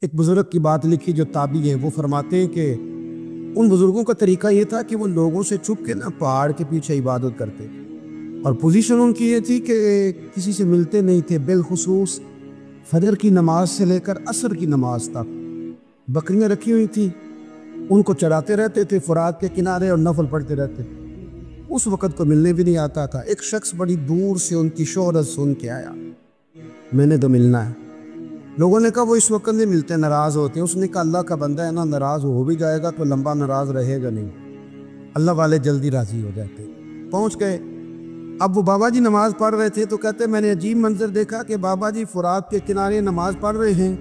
ایک بزرگ کی بات لکھی جو تابعی ہے، وہ فرماتے ہیں کہ ان بزرگوں کا طریقہ یہ تھا کہ وہ لوگوں سے چھپ کے پہاڑ کے پیچھے عبادت کرتے تھے، اور پوزیشن ان کی یہ تھی کہ کسی سے ملتے نہیں تھے، بالخصوص فجر کی نماز سے لے کر عصر کی نماز تک بکریاں رکھی ہوئی تھیں، ان کو چراتے رہتے تھے فرات کے کنارے اور نفل پڑھتے رہتے تھے۔ اس وقت کو ملنے بھی نہیں آتا تھا۔ ایک شخص بڑی دور سے ان کی شہرت سن کے آیا، میں نے تو ملنا ہے۔ لوگوں نے کہا وہ اس وقت نہیں ملتے، ناراض ہوتے ہیں۔ اس نے کہا اللہ کا بندہ ہے نا، ناراض ہو بھی جائے گا تو لمبا ناراض رہے گا نہیں، اللہ والے جلدی راضی ہو جاتے۔ پہنچ گئے۔ اب وہ بابا جی نماز پڑھ رہے تھے تو کہتے میں نے عجیب منظر دیکھا کہ بابا جی فرات کے کنارے نماز پڑھ رہے ہیں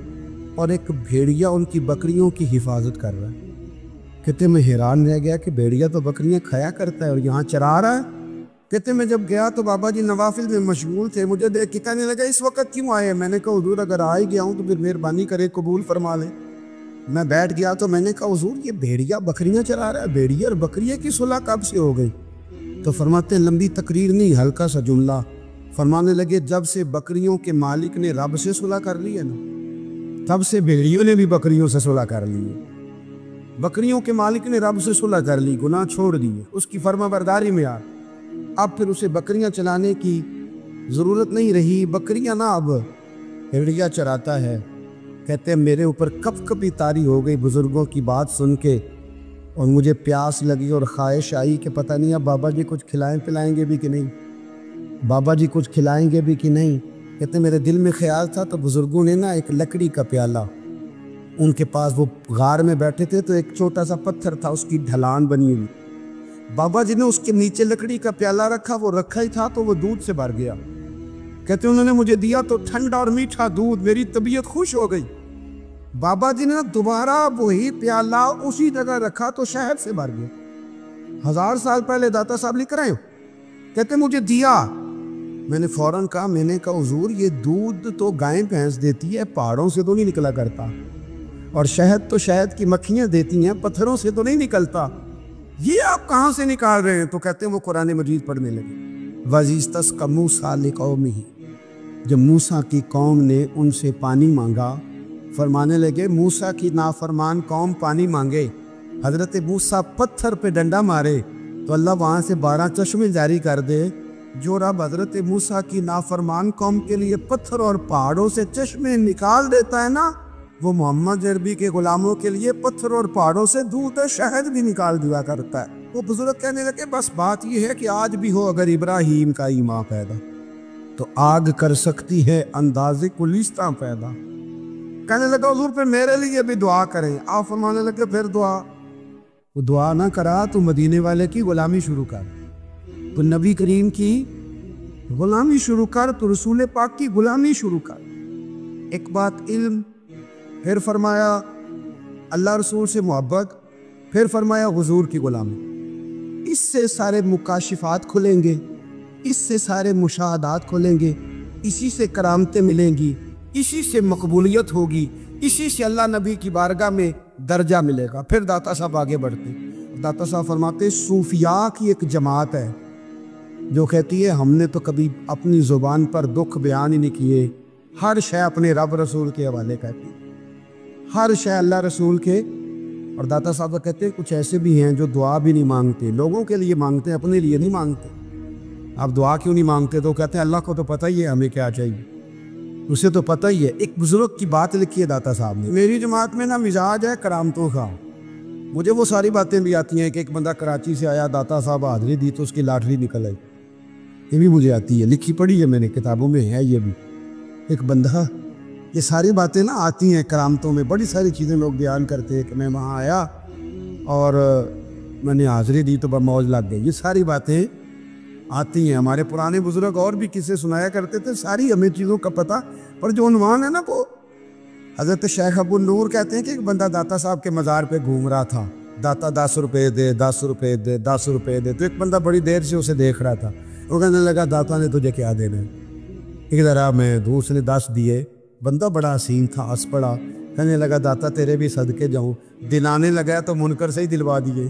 اور ایک بھیڑیا ان کی بکریوں کی حفاظت کر رہا ہے۔ کہتے میں حیران رہ گیا کہ بھیڑیا تو بکریاں کھایا کرتا ہے اور یہاں چرا رہا ہے۔ کہتے میں جب گیا تو بابا جی نوافل میں مشغول تھے، مجھے دیکھ کے کہنے لگا اس وقت کیوں آئے؟ میں نے کہا حضور اگر آ ہی گیا ہوں تو پھر مہربانی کرے قبول فرما لیں۔ میں بیٹھ گیا تو میں نے کہا حضور یہ بھیڑیا بکریاں چرا رہا ہے، بھیڑیا اور بکریے کی صلح کب سے ہو گئی؟ تو فرماتے ہیں لمبی تقریر نہیں، ہلکا سا جملہ۔ فرمانے لگے جب سے بکریوں کے مالک نے رب سے صلح کر لی ہے نا، تب سے بھیڑیوں نے بھی بکریوں سے صلح کر لی ہے۔ بکریوں کے مالک نے رب سے صلح کر لی، گناہ چھوڑ دیے، اس کی فرما برداری میں آ، اب پھر اسے بکریاں چلانے کی ضرورت نہیں رہی۔ بکریاں نہ اب بھیڑیا چراتا ہے۔ کہتے ہیں میرے اوپر کپ کپی طاری ہو گئی بزرگوں کی بات سن کے، اور مجھے پیاس لگی اور خواہش آئی کہ پتہ نہیں اب بابا جی کچھ کھلائیں پلائیں گے بھی کہ نہیں، بابا جی کچھ کھلائیں گے بھی کہ نہیں۔ کہتے میرے دل میں خیال تھا تو بزرگوں نے ایک لکڑی کا پیالہ، ان کے پاس وہ غار میں بیٹھے تھے تو ایک چھوٹا سا پتھر تھا، اس کی ڈھلان بنی ہوئی، بابا جی نے اس کے نیچے لکڑی کا پیالہ رکھا، وہ رکھا ہی تھا تو وہ دودھ سے بھر گیا۔ کہتے انہوں نے مجھے دیا تو ٹھنڈا اور میٹھا دودھ، میری طبیعت خوش ہو گئی۔ بابا جی نے دوبارہ وہی پیالہ اسی جگہ رکھا تو شہد سے بھر گیا۔ 1000 سال پہلے داتا صاحب لکھ رہے ہو۔ کہتے مجھے دیا، میں نے فوراً کہا، میں نے کہا حضور یہ دودھ تو گائیں بھینس دیتی ہے، پہاڑوں سے تو نہیں نکلا کرتا، اور شہد تو شہد کی مکھیاں دیتی ہیں، پتھروں سے تو نہیں نکلتا، یہ آپ کہاں سے نکال رہے ہیں؟ تو کہتے ہیں وہ قرآن مجید پڑھنے لگے۔ وَإِذِ اسْتَسْقَىٰ مُوسَىٰ لِقَوْمِهِ، جب موسیٰ کی قوم نے ان سے پانی مانگا، فرمانے لگے موسیٰ کی نافرمان قوم پانی مانگے، حضرت موسیٰ پتھر پہ ڈنڈا مارے تو اللہ وہاں سے 12 چشمے جاری کر دے۔ جو رب حضرت موسیٰ کی نافرمان قوم کے لیے پتھر اور پہاڑوں سے چشمے نکال دیتا ہے نا، وہ محمد عربی کے غلاموں کے لیے پتھر اور پہاڑوں سے دودھ شہد بھی نکال دیا کرتا ہے۔ وہ بزرگ کہنے لگے بس بات یہ ہے کہ آج بھی ہو اگر ابراہیم کا ایمان پیدا تو آگ کر سکتی ہے انداز گلستاں پیدا۔ کہنے لگا حضور پھر میرے لیے بھی دعا کریں۔ آپ فرمانے لگے پھر دعا؟ وہ دعا نہ کرا تو مدینے والے کی غلامی شروع کر، تو نبی کریم کی غلامی شروع کر، تو رسول پاک کی غلامی شروع کر۔ ایک بات علم، پھر فرمایا اللہ رسول سے محبت، پھر فرمایا حضور کی غلامی۔ اس سے سارے مکاشفات کھلیں گے، اس سے سارے مشاہدات کھلیں گے، اسی سے کرامتیں ملیں گی، اسی سے مقبولیت ہوگی، اسی سے اللہ نبی کی بارگاہ میں درجہ ملے گا۔ پھر داتا صاحب آگے بڑھتے، داتا صاحب فرماتے صوفیاء کی ایک جماعت ہے جو کہتی ہے ہم نے تو کبھی اپنی زبان پر دکھ بیان ہی نہیں کیے، ہر شے اپنے رب رسول کے حوالے کہتی ہے، ہر شے اللہ رسول کے۔ اور داتا صاحب کہتے ہیں کچھ ایسے بھی ہیں جو دعا بھی نہیں مانگتے، لوگوں کے لیے مانگتے ہیں، اپنے لیے نہیں مانگتے۔ آپ دعا کیوں نہیں مانگتے؟ تو کہتے ہیں اللہ کو تو پتہ ہی ہے ہمیں کیا چاہیے، اسے تو پتہ ہی ہے۔ ایک بزرگ کی بات لکھی ہے داتا صاحب نے، میری جماعت میں مزاج ہے کرامتوں کا، مجھے وہ ساری باتیں بھی آتی ہیں کہ ایک بندہ کراچی سے آیا، داتا صاحب حاضری دی تو اس کی لاٹری نکل آئی، یہ بھی مجھے آتی ہے، لکھی پڑھی ہے میں نے، کتابوں میں ہے یہ بھی۔ ایک بندہ، یہ ساری باتیں آتی ہیں کرامتوں میں، بڑی ساری چیزیں لوگ بیان کرتے ہیں کہ میں وہاں آیا اور میں نے حاضری دی تو موج لگ گئی، یہ ساری باتیں آتی ہیں۔ ہمارے پرانے بزرگ اور بھی قصے سنایا کرتے تھے، ساری ہمیں چیزوں کا پتہ، پر جو عنوان ہے نا وہ حضرت شیخ ابو النور کہتے ہیں کہ ایک بندہ داتا صاحب کے مزار پہ گھوم رہا تھا، داتا 10 روپے دے، 10 روپے دے، 10 روپے دے، تو ایک بندہ بڑی دیر سے اسے دیکھ رہا تھا، وہ کہنے لگا داتا نے تجھے کیا دینا ہے؟ ادھر آ، میں دوسرے نے 10 دیے۔ بندہ بڑا حسین تھا، ہنس پڑا، کہنے لگا داتا تیرے بھی صدقے جاؤں، دلانے لگا تو منکر سے ہی دلوا دیے،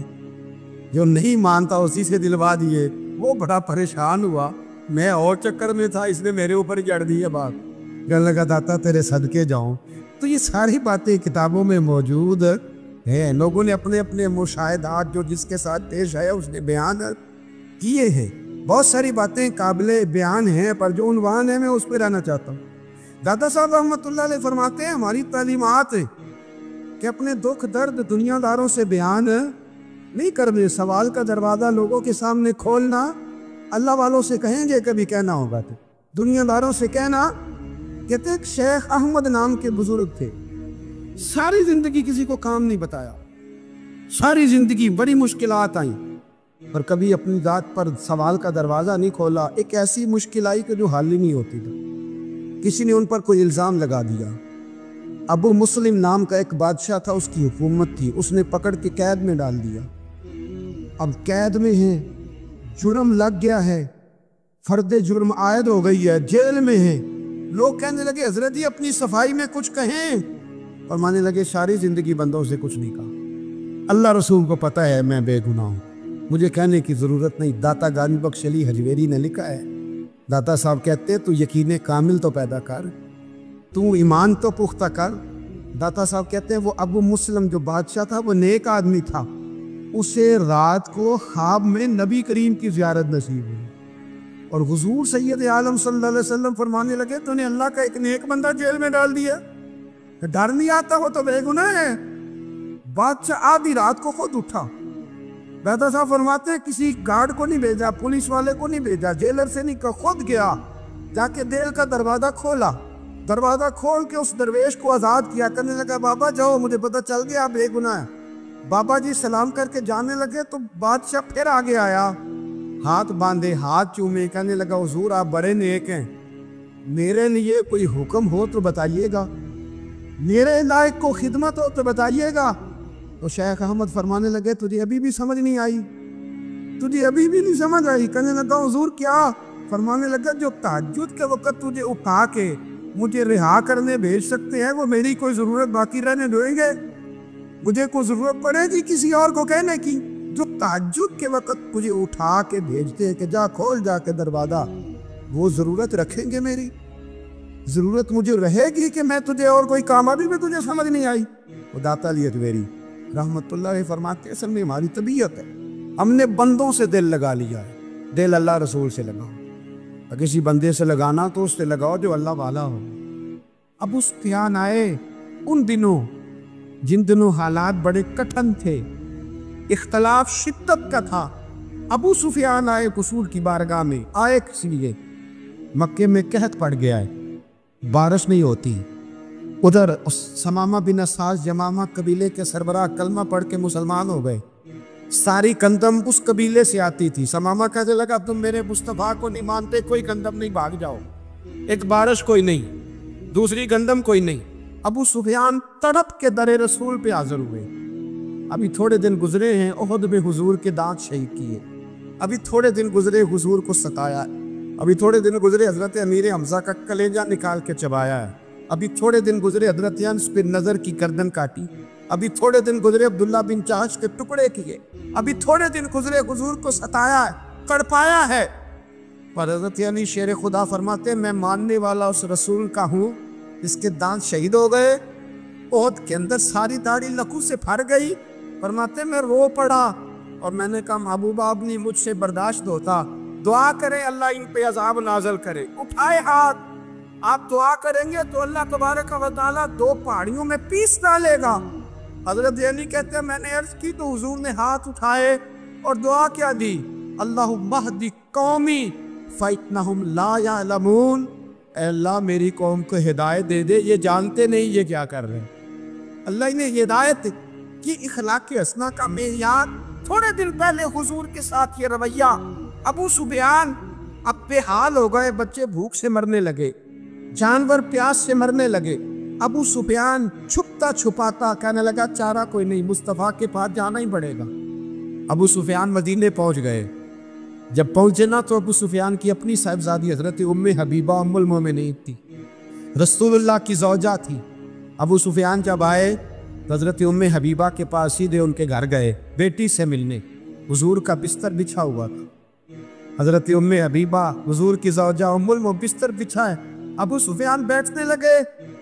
جو نہیں مانتا اسی سے دلوا دیے۔ وہ بڑا پریشان ہوا، میں اور چکر میں تھا، اس نے میرے اوپر ہی جڑ دی ہے بات۔ کہنے لگا داتا تیرے صدقے جاؤں، تو یہ ساری باتیں کتابوں میں موجود ہیں، لوگوں نے اپنے اپنے مشاہدات جو جس کے ساتھ پیش آیا اس نے بیان کیے ہیں۔ بہت ساری باتیں قابل بیان ہیں، پر جو عنوان ہے میں اس پہ رہنا چاہتا ہوں۔ دادا صاحب رحمۃ اللہ علیہ فرماتے ہیں ہماری تعلیمات کہ اپنے دکھ درد دنیا داروں سے بیان نہیں کرنے، سوال کا دروازہ لوگوں کے سامنے کھولنا اللہ والوں سے کہیں گے کبھی کہنا ہوگا تو دنیا داروں سے کہنا۔ کہتے ہیں شیخ احمد نام کے بزرگ تھے، ساری زندگی کسی کو کام نہیں بتایا، ساری زندگی بڑی مشکلات آئیں پر کبھی اپنی ذات پر سوال کا دروازہ نہیں کھولا۔ ایک ایسی مشکل آئی کہ جو حل ہی نہیں ہوتی تھی، کسی نے ان پر کوئی الزام لگا دیا۔ ابو مسلم نام کا ایک بادشاہ تھا، اس کی حکومت تھی، اس نے پکڑ کے قید میں ڈال دیا۔ اب قید میں ہیں، جرم لگ گیا ہے، فرد جرم عائد ہو گئی ہے، جیل میں ہیں۔ لوگ کہنے لگے حضرت جی اپنی صفائی میں کچھ کہیں، فرمانے لگے ساری زندگی بندوں سے کچھ نہیں کہا، اللہ رسول کو پتہ ہے میں بے گناہ ہوں، مجھے کہنے کی ضرورت نہیں۔ داتا گانی بخش علی حجویری نے لکھا ہے، داتا صاحب کہتے تو یقین کامل تو پیدا کر، تو ایمان تو پختہ کر۔ داتا صاحب کہتے ہیں وہ ابو مسلم جو بادشاہ تھا وہ نیک آدمی تھا، اسے رات کو خواب میں نبی کریم کی زیارت نصیب ہوئی اور حضور سید عالم صلی اللہ علیہ وسلم فرمانے لگے تو نے اللہ کا ایک نیک بندہ جیل میں ڈال دیا، ڈر نہیں آتا، وہ تو بے گناہ ہے۔ بادشاہ آدھی رات کو خود اٹھا، داتا صاحب فرماتے ہیں کسی گارڈ کو نہیں بھیجا، پولیس والے کو نہیں بھیجا، جیلر سے نہیں کہا، خود گیا، جا کے جیل کا دروازہ کھولا، دروازہ کھول کے اس درویش کو آزاد کیا، کہنے لگا بابا جاؤ مجھے پتہ چل گیا آپ بے گناہ ہے۔ بابا جی سلام کر کے جانے لگے تو بادشاہ پھر آگے آیا، ہاتھ باندھے، ہاتھ چومے، کہنے لگا حضور آپ بڑے نیک ہیں، میرے لیے کوئی حکم ہو تو بتائیے گا، میرے لائق کو خدمت ہو تو بتائیے گا۔ تو شیخ احمد فرمانے لگے تجھے ابھی بھی سمجھ نہیں آئی، تجھے ابھی بھی نہیں سمجھ آئی؟ کہنے لگا حضور کیا؟ فرمانے لگا جو تہجد کے وقت تجھے اٹھا کے مجھے رہا کرنے بھیج سکتے ہیں وہ میری کوئی ضرورت باقی رہنے دیں گے؟ مجھے کوئی ضرورت پڑے گی کسی اور کو کہنے کی؟ جو تہجد کے وقت مجھے اٹھا کے بھیجتے ہیں کہ جا کھول جا کے دروازہ، وہ ضرورت رکھیں گے؟ میری ضرورت مجھے رہے گی کہ میں تجھے اور کوئی کام؟ ابھی بھی تجھے سمجھ نہیں آئی؟ وہ داتا علی حجویری رحمت اللہ علیہ فرماتے ہیں اصل میں ہماری طبیعت ہے، ہم نے بندوں سے دل لگا لیا ہے، دل اللہ رسول سے لگاؤ، کسی بندے سے لگانا تو اس سے لگاؤ جو اللہ والا ہو۔ ابو سفیان آئے ان دنوں جن دنوں حالات بڑے کٹھن تھے، اختلاف شدت کا تھا۔ ابو سفیان آئے قصور کی بارگاہ میں، آئے کس لیے؟ مکے میں قحط پڑ گیا ہے، بارش نہیں ہوتی، ادھر سمامہ بن اساس جمامہ قبیلے کے سربراہ کلمہ پڑھ کے مسلمان ہو گئے، ساری گندم اس قبیلے سے آتی تھی۔ سمامہ کہنے لگا تم میرے مصطفیٰ کو نہیں مانتے، کوئی گندم نہیں، بھاگ جاؤ، ایک بارش کوئی نہیں، دوسری گندم کوئی نہیں۔ ابو سفیان تڑپ کے در رسول پہ حاضر ہوئے۔ ابھی تھوڑے دن گزرے ہیں احد میں حضور کے دانت شہید کیے، ابھی تھوڑے دن گزرے حضور کو ستایا، ابھی تھوڑے دن گزرے حضرت امیر حمزہ کا کلیجہ نکال کے چبایا ہے، ابھی تھوڑے دن گزرے حضرت انس بن نضر کی گردن کاٹی، ابھی تھوڑے دن گزرے عبداللہ بن جحش کے ٹکڑے کیے، ابھی تھوڑے دن گزرے حضور کو ستایا ہے، تڑپایا ہے۔ پر حضرت علی شیر خدا فرماتے ہیں میں ماننے والا اس رسول کا ہوں جس کے دانت شہید ہو گئے، احد کے اندر ساری داڑھی لکو سے پھر گئی۔ فرماتے میں رو پڑا اور میں نے کہا محبوبہ اب نہیں مجھ سے برداشت ہوتا، دعا کریں اللہ ان پہ عذاب نازل کرے۔ اٹھائے ہاتھ، آپ دعا کریں گے تو اللہ تبارک و تعالیٰ دو پہاڑیوں میں پیس ڈالے گا۔ حضرت علی کہتے ہیں میں نے عرض کی تو حضور نے ہاتھ اٹھائے اور دعا کیا دی، اللہم اہد قومی فإنہم لا یعلمون، اے اللہ میری قوم کو ہدایت دے دے، یہ جانتے نہیں یہ کیا کر رہے ہیں۔ اللہ نے ہدایت کی اخلاق حسنہ کا معیار، تھوڑے دن پہلے حضور کے ساتھ یہ رویہ، ابو سفیان اب بے حال ہو گئے، بچے بھوک سے مرنے لگے، جانور پیاس سے مرنے لگے۔ ابو سفیان چھپتا چھپاتا کہنے لگا چارہ کوئی نہیں، مصطفیٰ کے پاس جانا ہی پڑے گا۔ ابو سفیان مدینے پہنچ گئے، جب پہنچے نا تو ابو سفیان کی اپنی صاحبزادی حضرت ام حبیبہ ام المومنین تھی، رسول اللہ کی زوجہ تھی۔ ابو سفیان جب آئے تو حضرت ام حبیبہ کے پاس سیدھے ان کے گھر گئے بیٹی سے ملنے، حضور کا بستر بچھا ہوا تھا، حضرت ام حبیبہ حضور کی زوجہ ام المومنین بستر بچھا ہے، ابو سفیان بیٹھنے لگے،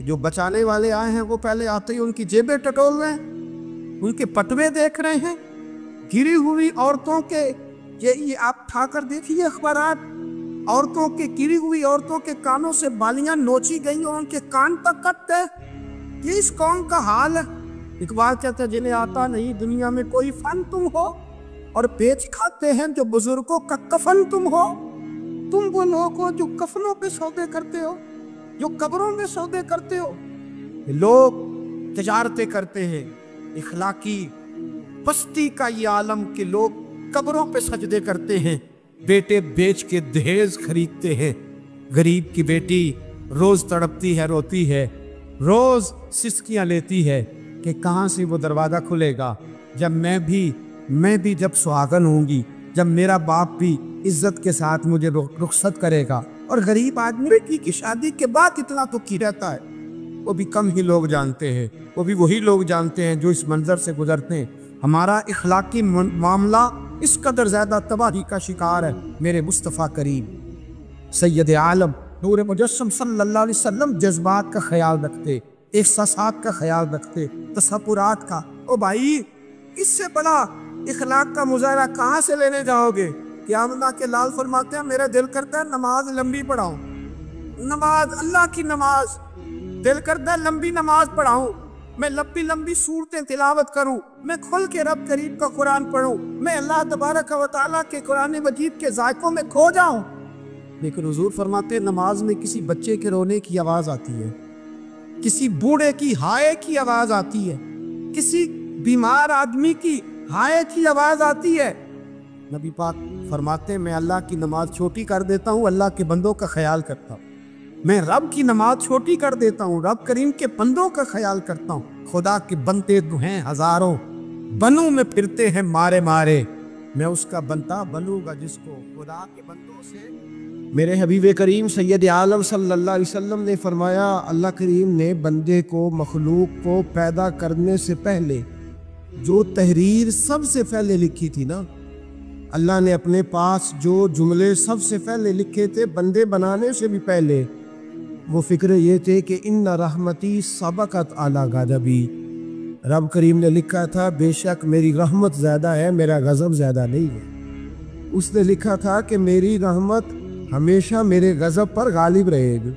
کہ جو بچانے والے آئے ہیں وہ پہلے آتے ہی ان کی جیبیں ٹٹول رہے ہیں، ان کے پٹوے دیکھ رہے ہیں، گری ہوئی عورتوں کے، یہ آپ اٹھا کر دیکھیے اخبارات، عورتوں کے، گری ہوئی عورتوں کے کانوں سے بالیاں نوچی گئی اور ان کے کان تک کٹ گئے۔ یہ اس قوم کا حال ہے۔ اقبال کہتا ہے جنہیں آتا نہیں دنیا میں کوئی فن تم ہو، اور بیچ کھاتے ہیں جو بزرگوں کا کفن تم ہو۔ تم وہ لوگ ہو جو کفنوں پہ سودے کرتے ہو، جو قبروں میں سودے کرتے ہو۔ لوگ تجارتیں کرتے ہیں، اخلاقی پستی کا یہ عالم کہ لوگ قبروں پہ سجدے کرتے ہیں، بیٹے بیچ کے دہیز خریدتے ہیں۔ غریب کی بیٹی روز تڑپتی ہے، روتی ہے، روز سسکیاں لیتی ہے کہ کہاں سے وہ دروازہ کھلے گا جب میں بھی جب سہاگن ہوں گی، جب میرا باپ بھی عزت کے ساتھ مجھے رخصت کرے گا۔ اور غریب آدمی بیٹی کی شادی کے بعد اتنا تو کی رہتا ہے، وہ بھی کم ہی لوگ جانتے ہیں، وہ بھی وہی لوگ جانتے ہیں جو اس منظر سے گزرتے ہیں۔ ہمارا اخلاقی معاملہ اس قدر زیادہ تباہی کا شکار ہے۔ میرے مصطفیٰ کریم سید عالم نور مجسم صلی اللہ علیہ وسلم جذبات کا خیال رکھتے، احساسات کا خیال رکھتے، تصورات کا۔ او بھائی، اس سے بڑا اخلاق کا مظاہرہ کہاں سے لینے جاؤ گے؟ قیامت کے لال فرماتے ہیں میرا دل کرتا ہے نماز لمبی پڑھاؤں، نماز اللہ کی نماز، دل کرتا ہے لمبی نماز پڑھاؤں، میں لمبی صورتیں تلاوت کروں، میں کھل کے رب کریم کا قرآن پڑھوں، میں اللہ تبارک و تعالیٰ کے قرآن مجید کے ذائقوں میں کھو جاؤں۔ لیکن حضور فرماتے ہیں نماز میں کسی بچے کے رونے کی آواز آتی ہے، کسی بوڑھے کی ہائے کی آواز آتی ہے، کسی بیمار آدمی کی ہائے کی آواز آتی ہے۔ نبی پاک فرماتے ہیں میں اللہ کی نماز چھوٹی کر دیتا ہوں، اللہ کے بندوں کا خیال کرتا ہوں۔ میں رب کی نماز چھوٹی کر دیتا ہوں، رب کریم کے بندوں کا خیال کرتا ہوں۔ خدا کے بندے تو ہیں ہزاروں، بنوں میں پھرتے ہیں مارے مارے، میں اس کا بندہ بنوں گا جس کو خدا کے بندوں سے۔ میرے حبیب کریم سید عالم صلی اللہ علیہ وسلم نے فرمایا اللہ کریم نے بندے کو، مخلوق کو پیدا کرنے سے پہلے جو تحریر سب سے پہلے لکھی تھی نا، اللہ نے اپنے پاس جو جملے سب سے پہلے لکھے تھے بندے بنانے سے بھی پہلے، وہ فکر یہ تھے کہ ان رحمتی سبقت اعلیٰ غضبی۔ رب کریم نے لکھا تھا بے شک میری رحمت زیادہ ہے، میرا غضب زیادہ نہیں ہے۔ اس نے لکھا تھا کہ میری رحمت ہمیشہ میرے غضب پر غالب رہے گی۔